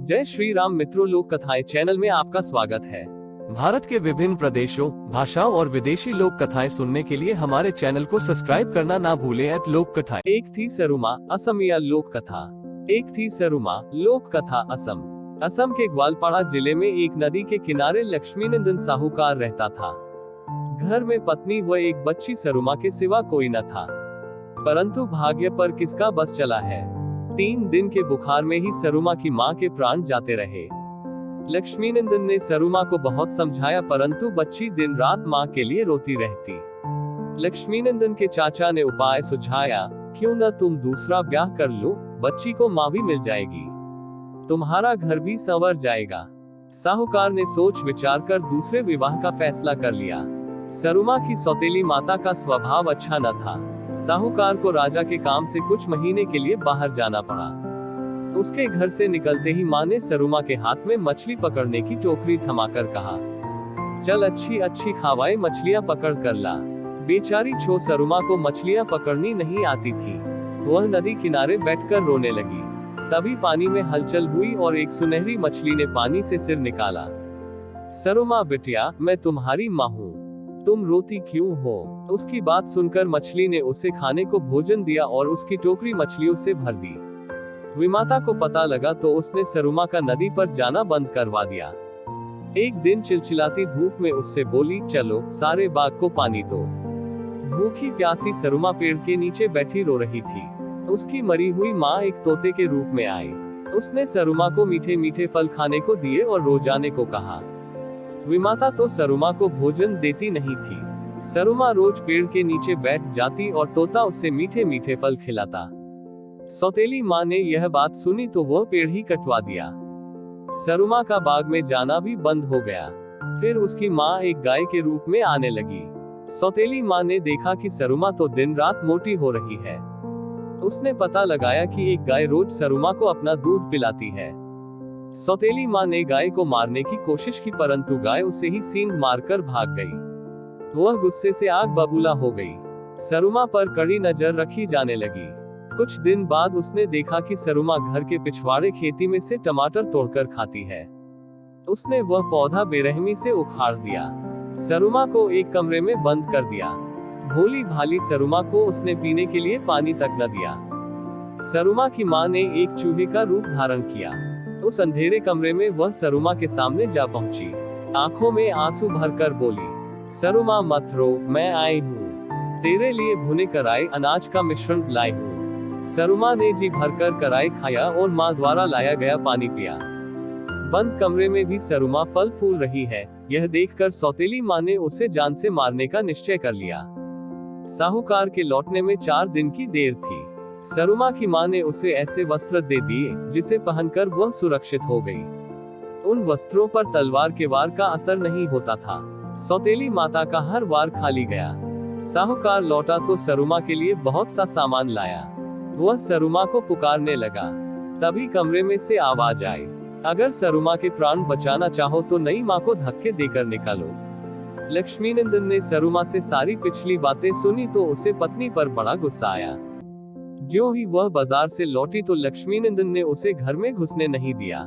जय श्री राम मित्रों, लोक कथाएं चैनल में आपका स्वागत है। भारत के विभिन्न प्रदेशों, भाषाओं और विदेशी लोक कथाएं सुनने के लिए हमारे चैनल को सब्सक्राइब करना ना भूलें। लोक कथाएं। एक थी सरुमा, असमिया लोक कथा। एक थी सरुमा, लोक कथा असम। असम के ग्वालपाड़ा जिले में एक नदी के किनारे लक्ष्मीनंदन साहूकार रहता था। घर में पत्नी व एक बच्ची सरुमा के सिवा कोई न था। परंतु भाग्य पर किसका बस चला है। 3 दिन के बुखार में ही सरुमा की मां के प्राण जाते रहे। लक्ष्मीनंदन ने सरुमा को बहुत समझाया, परंतु बच्ची दिन रात मां के लिए रोती रहती। लक्ष्मीनंदन के चाचा ने उपाय सुझाया, क्यों न तुम दूसरा ब्याह कर लो, बच्ची को मां भी मिल जाएगी, तुम्हारा घर भी संवर जाएगा। साहूकार ने सोच विचार कर दूसरे विवाह का फैसला कर लिया। सरुमा की सौतेली माता का स्वभाव अच्छा न था। साहूकार को राजा के काम से कुछ महीने के लिए बाहर जाना पड़ा। उसके घर से निकलते ही मां ने सरुमा के हाथ में मछली पकड़ने की टोकरी थमाकर कहा, चल अच्छी अच्छी खावाए मछलियां पकड़ कर ला। बेचारी छो सरुमा को मछलियां पकड़नी नहीं आती थी। वह नदी किनारे बैठकर रोने लगी। तभी पानी में हलचल हुई और एक सुनहरी मछली ने पानी से सिर निकाला। सरुमा बिटिया, मैं तुम्हारी मां हूँ, तुम रोती क्यों हो। उसकी बात सुनकर मछली ने उसे खाने को भोजन दिया और उसकी टोकरी मछलियों से भर दी। विमाता को पता लगा तो उसने सरुमा का नदी पर जाना बंद करवा दिया। एक दिन चिलचिलाती धूप में उससे बोली, चलो सारे बाग को पानी दो। भूखी प्यासी सरुमा पेड़ के नीचे बैठी रो रही थी। उसकी मरी हुई माँ एक तोते के रूप में आई। उसने सरुमा को मीठे मीठे फल खाने को दिए और रो जाने को कहा। विमाता तो सरुमा को भोजन देती नहीं थी। सरुमा रोज पेड़ के नीचे बैठ जाती और तोता उसे मीठे मीठे फल खिलाता। सौतेली माँ ने यह बात सुनी तो वह पेड़ ही कटवा दिया। सरुमा का बाग में जाना भी बंद हो गया। फिर उसकी माँ एक गाय के रूप में आने लगी। सौतेली माँ ने देखा कि सरुमा तो दिन रात मोटी हो रही है। उसने पता लगाया कि एक गाय रोज सरुमा को अपना दूध पिलाती है। सौतेली माँ ने गाय को मारने की कोशिश की, परंतु गाय उसे ही सींग मारकर भाग गई। वह गुस्से से आग बबूला हो गई। सरुमा पर कड़ी नजर रखी जाने लगी। कुछ दिन बाद उसने देखा कि सरुमा घर के पिछवाड़े खेती में से टमाटर तोड़कर खाती है। उसने वह पौधा बेरहमी से उखाड़ दिया। सरुमा को एक कमरे में बंद कर दिया। भोली भाली सरुमा को उसने पीने के लिए पानी तक न दिया। सरुमा की माँ ने एक चूहे का रूप धारण किया। उस अंधेरे कमरे में वह सरुमा के सामने जा पहुंची। आंखों में आंसू भरकर बोली, सरुमा मत रो, मैं आई हूँ, तेरे लिए भुने कराए अनाज का मिश्रण लाई हूँ। सरुमा ने जी भरकर कराए खाया और माँ द्वारा लाया गया पानी पिया। बंद कमरे में भी सरुमा फल फूल रही है। यह देखकर सौतेली माँ ने उसे जान से मारने का निश्चय कर लिया। साहूकार के लौटने में 4 दिन की देर थी। सरुमा की माँ ने उसे ऐसे वस्त्र दे दिए जिसे पहनकर वह सुरक्षित हो गई। उन वस्त्रों पर तलवार के वार का असर नहीं होता था। सौतेली माता का हर वार खाली गया। साहूकार लौटा तो सरुमा के लिए बहुत सा सामान लाया। वह सरुमा को पुकारने लगा। तभी कमरे में से आवाज आई, अगर सरुमा के प्राण बचाना चाहो तो नई माँ को धक्के देकर निकालो। लक्ष्मीनंदन ने सरुमा से सारी पिछली बातें सुनी तो उसे पत्नी पर बड़ा गुस्सा आया। ज्यों ही वह बाजार से लौटी तो लक्ष्मीनंदन ने उसे घर में घुसने नहीं दिया।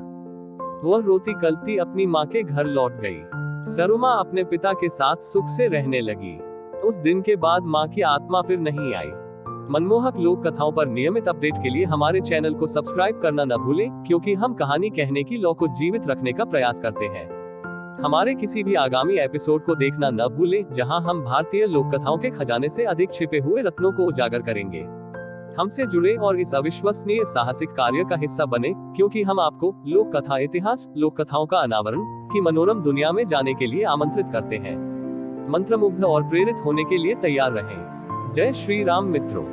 वह रोती कलती अपनी माँ के घर लौट गई। सरुमा अपने पिता के साथ सुख से रहने लगी। उस दिन के बाद माँ की आत्मा फिर नहीं आई। मनमोहक लोक कथाओं पर नियमित अपडेट के लिए हमारे चैनल को सब्सक्राइब करना न भूलें, क्योंकि हम कहानी कहने की लौ को जीवित रखने का प्रयास करते हैं। हमारे किसी भी आगामी एपिसोड को देखना न भूलें, जहां हम भारतीय लोक कथाओं के खजाने से अधिक छिपे हुए रत्नों को उजागर करेंगे। हमसे जुड़े और इस अविश्वसनीय साहसिक कार्य का हिस्सा बने, क्योंकि हम आपको लोक कथा इतिहास, लोक कथाओं का अनावरण की मनोरम दुनिया में जाने के लिए आमंत्रित करते हैं। मंत्रमुग्ध और प्रेरित होने के लिए तैयार रहें। जय श्री राम मित्रों।